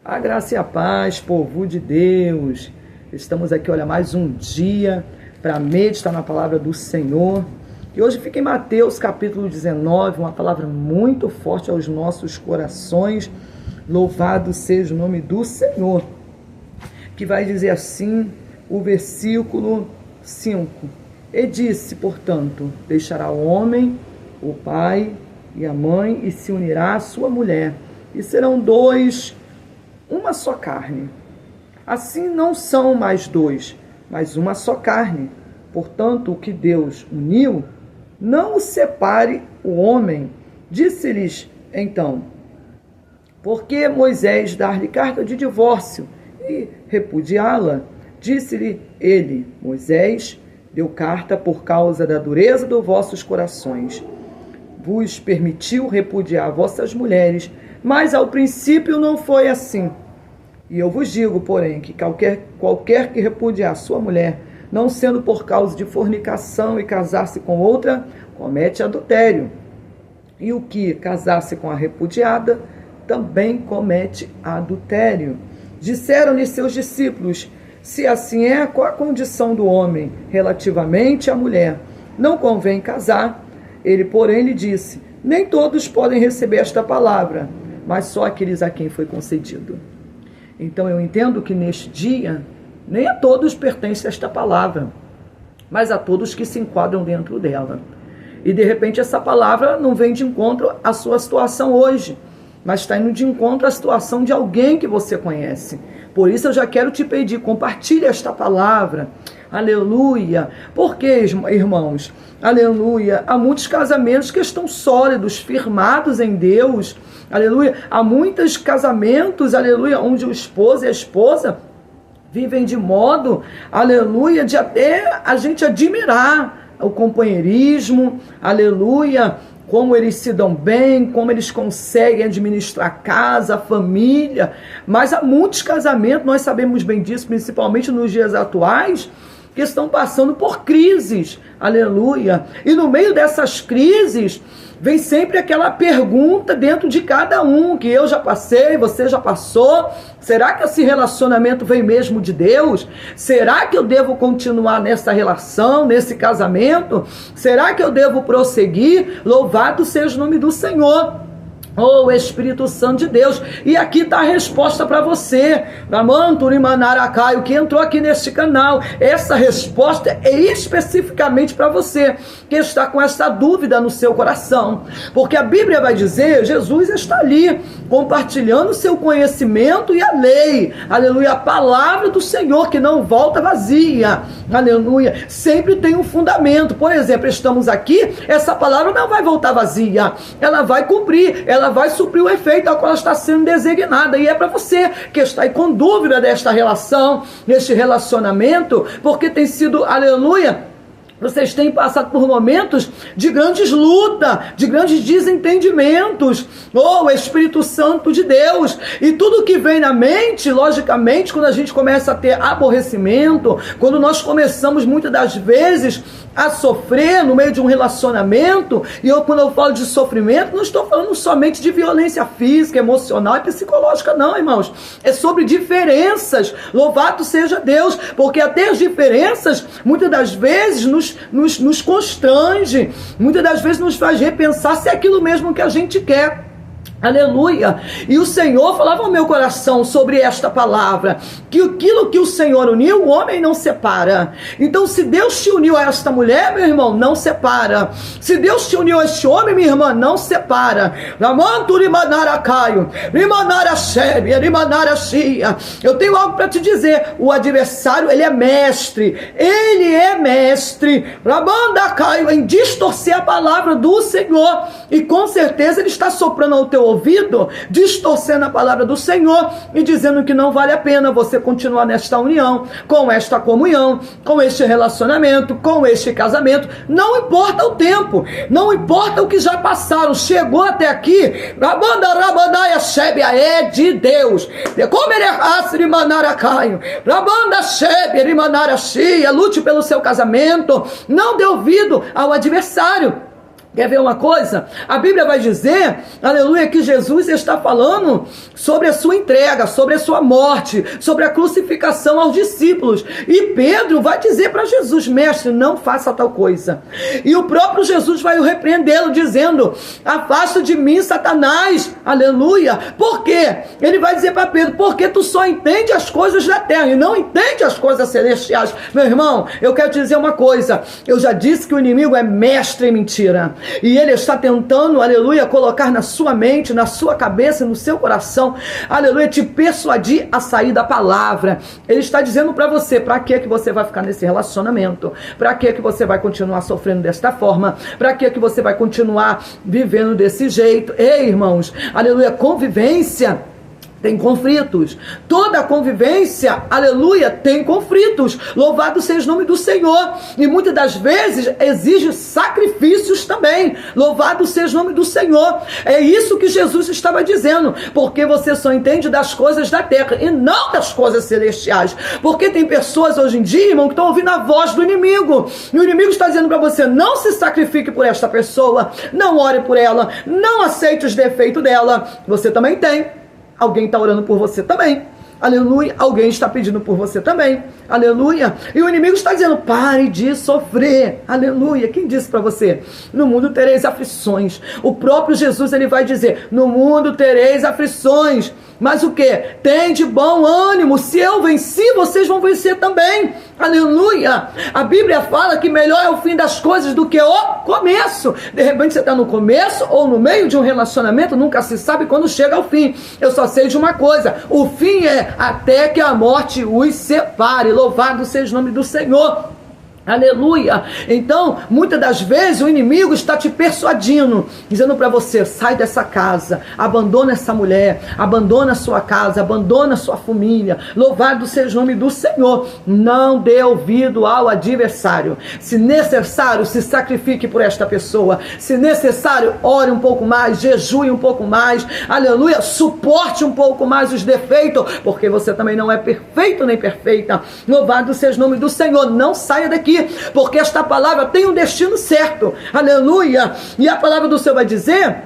A graça e a paz, povo de Deus. Estamos aqui, olha, mais um dia para meditar na palavra do Senhor. E hoje fica em Mateus capítulo 19, uma palavra muito forte aos nossos corações. Louvado seja o nome do Senhor. Que vai dizer assim, o versículo 5. E disse, portanto, deixará o homem, o pai e a mãe, e se unirá à sua mulher, e serão dois, uma só carne. Assim não são mais dois, mas uma só carne. Portanto, o que Deus uniu, não o separe o homem. Disse-lhes então, por que Moisés dar-lhe carta de divórcio e repudiá-la? Disse-lhe ele, Moisés deu carta por causa da dureza dos vossos corações. Vos permitiu repudiar vossas mulheres, mas ao princípio não foi assim. E eu vos digo, porém, que qualquer que repudiar sua mulher, não sendo por causa de fornicação e casar-se com outra, comete adultério. E o que casar-se com a repudiada, também comete adultério. Disseram-lhe seus discípulos, se assim é, qual a condição do homem relativamente à mulher? Não convém casar. Ele, porém, lhe disse, nem todos podem receber esta palavra, mas só aqueles a quem foi concedido. Então eu entendo que neste dia, nem a todos pertence esta palavra, mas a todos que se enquadram dentro dela. E de repente essa palavra não vem de encontro à sua situação hoje, mas está indo de encontro à situação de alguém que você conhece. Por isso eu já quero te pedir, compartilhe esta palavra. Aleluia. Porque, irmãos, aleluia, há muitos casamentos que estão sólidos, firmados em Deus. Aleluia. Há muitos casamentos, aleluia, onde o esposo e a esposa vivem de modo, aleluia, de até a gente admirar o companheirismo, aleluia, como eles se dão bem, como eles conseguem administrar a casa, a família. Mas há muitos casamentos, nós sabemos bem disso, principalmente nos dias atuais, que estão passando por crises, aleluia. E no meio dessas crises, vem sempre aquela pergunta dentro de cada um, que eu já passei, você já passou. Será que esse relacionamento vem mesmo de Deus? Será que eu devo continuar nessa relação, nesse casamento? Será que eu devo prosseguir? Louvado seja o nome do Senhor. Oh, Espírito Santo de Deus. E aqui está a resposta para você, o que entrou aqui neste canal. Essa resposta é especificamente para você que está com essa dúvida no seu coração. Porque a Bíblia vai dizer, Jesus está ali compartilhando o seu conhecimento e a lei. Aleluia, a palavra do Senhor que não volta vazia. Aleluia, sempre tem um fundamento. Por exemplo, estamos aqui, essa palavra não vai voltar vazia. Ela vai cumprir, ela vai suprir o efeito ao qual ela está sendo designada. E é para você que está aí com dúvida desta relação, deste relacionamento, porque tem sido, aleluia, vocês têm passado por momentos de grandes lutas, de grandes desentendimentos. Oh, Espírito Santo de Deus. E tudo que vem na mente, logicamente, quando a gente começa a ter aborrecimento, quando nós começamos muitas das vezes a sofrer no meio de um relacionamento, e quando eu falo de sofrimento, não estou falando somente de violência física, emocional e psicológica, não, irmãos. É sobre diferenças. Louvado seja Deus, porque até as diferenças, muitas das vezes, nos constrange, muitas das vezes nos faz repensar se é aquilo mesmo que a gente quer. Aleluia. E o Senhor falava ao meu coração sobre esta palavra, que aquilo que o Senhor uniu, o homem não separa. Então, se Deus te uniu a esta mulher, meu irmão, não separa. Se Deus te uniu a este homem, minha irmã, não separa. Eu tenho algo para te dizer. O adversário, ele é mestre. Ele é mestre em distorcer a palavra do Senhor. E com certeza ele está soprando ao teu ouvido, distorcendo a palavra do Senhor e dizendo que não vale a pena você continuar nesta união, com esta comunhão, com este relacionamento, com este casamento. Não importa o tempo, não importa o que já passaram, chegou até aqui, é de Deus. Lute pelo seu casamento, não dê ouvido ao adversário. Quer ver uma coisa? A Bíblia vai dizer, aleluia, que Jesus está falando sobre a sua entrega, sobre a sua morte, sobre a crucificação aos discípulos. E Pedro vai dizer para Jesus: mestre, não faça tal coisa. E o próprio Jesus vai repreendê-lo, dizendo: afasta de mim, Satanás, aleluia. Por quê? Ele vai dizer para Pedro: porque tu só entende as coisas da terra e não entende as coisas celestiais. Meu irmão, eu quero te dizer uma coisa: eu já disse que o inimigo é mestre em mentira. E ele está tentando, aleluia, colocar na sua mente, na sua cabeça, no seu coração, aleluia, te persuadir a sair da palavra. Ele está dizendo para você: para que você vai ficar nesse relacionamento? Para que você vai continuar sofrendo desta forma? Para que você vai continuar vivendo desse jeito? Ei, irmãos, aleluia, convivência tem conflitos. Toda convivência, aleluia, tem conflitos. Louvado seja o nome do Senhor. E muitas das vezes exige sacrifícios também. Louvado seja o nome do Senhor. É isso que Jesus estava dizendo. Porque você só entende das coisas da terra e não das coisas celestiais. Porque tem pessoas hoje em dia, irmão, que estão ouvindo a voz do inimigo. E o inimigo está dizendo para você: não se sacrifique por esta pessoa. Não ore por ela. Não aceite os defeitos dela. Você também tem. Alguém está orando por você também. Aleluia. Alguém está pedindo por você também. Aleluia. E o inimigo está dizendo: pare de sofrer. Aleluia. Quem disse para você? No mundo tereis aflições. O próprio Jesus, ele vai dizer: no mundo tereis aflições. Mas o que? Tem de bom ânimo. Se eu venci, vocês vão vencer também. Aleluia. A Bíblia fala que melhor é o fim das coisas do que o começo. De repente você está no começo ou no meio de um relacionamento, nunca se sabe quando chega ao fim. Eu só sei de uma coisa: o fim é até que a morte os separe. Louvado seja o nome do Senhor. Aleluia. Então, muitas das vezes o inimigo está te persuadindo, dizendo para você: sai dessa casa, abandona essa mulher, abandona a sua casa, abandona a sua família. Louvado seja o nome do Senhor. Não dê ouvido ao adversário. Se necessário, se sacrifique por esta pessoa. Se necessário, ore um pouco mais, jejue um pouco mais. Aleluia. Suporte um pouco mais os defeitos, porque você também não é perfeito nem perfeita. Louvado seja o nome do Senhor. Não saia daqui, porque esta palavra tem um destino certo. Aleluia. E a palavra do Senhor vai dizer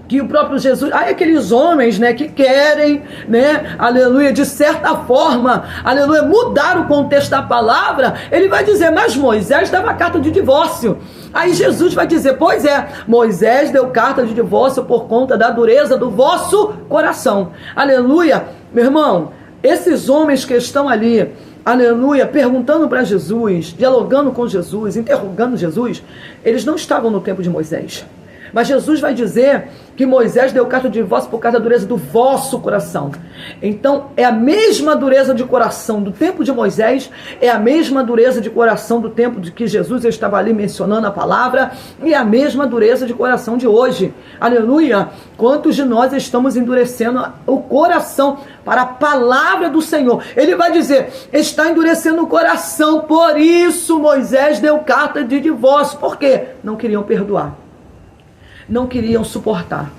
que o próprio Jesus, aqueles homens, né, que querem, né, aleluia, de certa forma, aleluia, mudar o contexto da palavra. Ele vai dizer: mas Moisés dava carta de divórcio. Aí Jesus vai dizer: pois é, Moisés deu carta de divórcio por conta da dureza do vosso coração. Aleluia. Meu irmão, esses homens que estão ali, aleluia, perguntando para Jesus, dialogando com Jesus, interrogando Jesus, eles não estavam no tempo de Moisés. Mas Jesus vai dizer que Moisés deu carta de divórcio por causa da dureza do vosso coração. Então, é a mesma dureza de coração do tempo de Moisés, é a mesma dureza de coração do tempo de que Jesus estava ali mencionando a palavra, e a mesma dureza de coração de hoje. Aleluia! Quantos de nós estamos endurecendo o coração para a palavra do Senhor? Ele vai dizer: está endurecendo o coração, por isso Moisés deu carta de divórcio. Por quê? Não queriam perdoar. Não queriam suportar,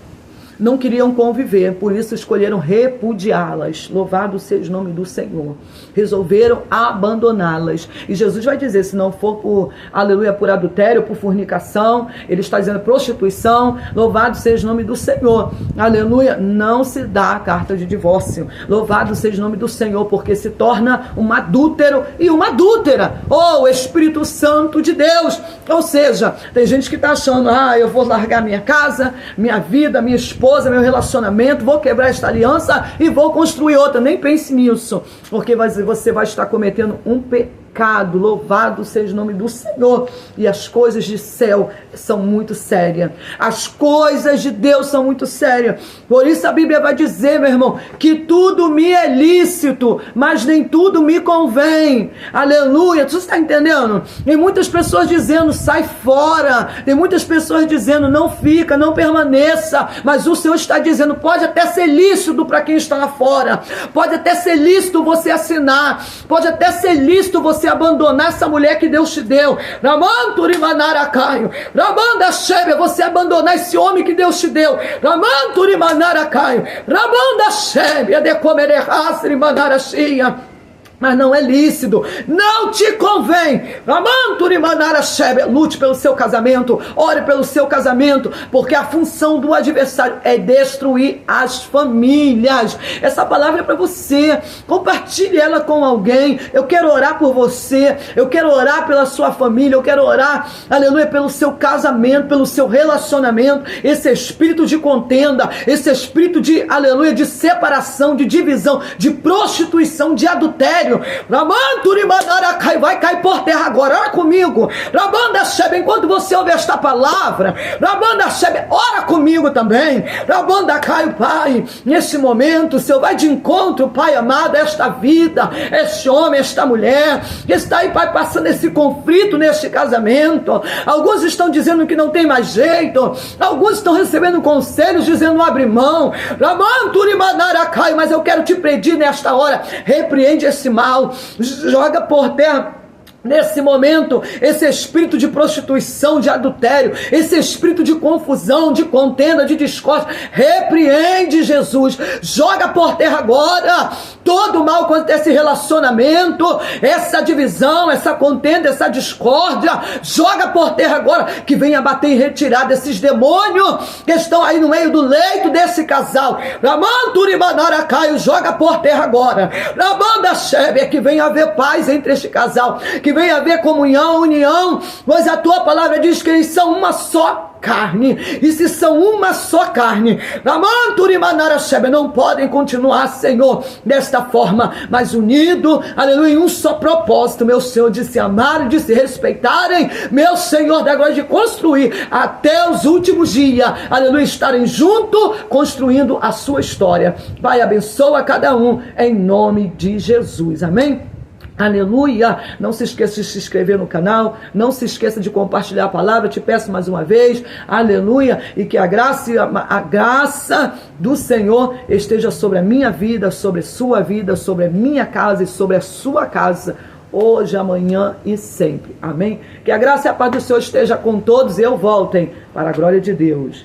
não queriam conviver, por isso escolheram repudiá-las. Louvado seja o nome do Senhor. Resolveram abandoná-las. E Jesus vai dizer: se não for por, aleluia, por adultério, por fornicação, ele está dizendo prostituição, louvado seja o nome do Senhor. Aleluia, não se dá a carta de divórcio. Louvado seja o nome do Senhor, porque se torna um adúltero e uma adúltera. Oh, Espírito Santo de Deus. Ou seja, tem gente que está achando: eu vou largar minha casa, minha vida, minha esposa, meu relacionamento, vou quebrar esta aliança e vou construir outra. Nem pense nisso, porque você vai estar cometendo um pecado. Louvado seja o nome do Senhor. E as coisas de céu são muito sérias. As coisas de Deus são muito sérias. Por isso a Bíblia vai dizer, meu irmão, que tudo me é lícito, mas nem tudo me convém. Aleluia. Você está entendendo? Tem muitas pessoas dizendo: sai fora. Tem muitas pessoas dizendo: não fica, não permaneça. Mas o Senhor está dizendo: pode até ser lícito para quem está lá fora. Pode até ser lícito você assinar. Pode até ser lícito você abandonar essa mulher que Deus te deu. Você abandonar esse homem que Deus te deu. mas não é lícito, não te convém. Lute pelo seu casamento, ore pelo seu casamento, porque a função do adversário é destruir as famílias. Essa palavra é para você, compartilhe ela com alguém. Eu quero orar por você, eu quero orar pela sua família, eu quero orar, aleluia, pelo seu casamento, pelo seu relacionamento. Esse espírito de contenda, esse espírito de, aleluia, de separação, de divisão, de prostituição, de adultério, vai cair por terra agora. Ora comigo, enquanto você ouve esta palavra, ora comigo também. Pai, nesse momento, o Senhor vai de encontro, Pai amado, a esta vida, este homem, esta mulher, que está aí, Pai, passando esse conflito neste casamento. Alguns estão dizendo que não tem mais jeito, alguns estão recebendo conselhos dizendo abre mão, mas eu quero te pedir nesta hora, repreende esse mal, joga por terra nesse momento esse espírito de prostituição, de adultério, esse espírito de confusão, de contenda, de discórdia. Repreende, Jesus, joga por terra agora todo o mal contra esse relacionamento, essa divisão, essa contenda, essa discórdia. Joga por terra agora, que venha bater e retirar desses demônios que estão aí no meio do leito desse casal. Joga por terra agora, que venha haver paz entre este casal, que venha haver comunhão, união, pois a tua palavra diz que eles são uma só carne, e se são uma só carne, não podem continuar, Senhor, desta forma, mas unido, aleluia, em um só propósito, meu Senhor, de se amarem, de se respeitarem, meu Senhor da glória, de construir até os últimos dias, aleluia, estarem juntos, construindo a sua história. Pai, abençoa cada um, em nome de Jesus, amém? Aleluia, não se esqueça de se inscrever no canal, não se esqueça de compartilhar a palavra, te peço mais uma vez, aleluia, e que a graça do Senhor esteja sobre a minha vida, sobre a sua vida, sobre a minha casa e sobre a sua casa, hoje, amanhã e sempre, amém? Que a graça e a paz do Senhor esteja com todos e eu voltem para a glória de Deus.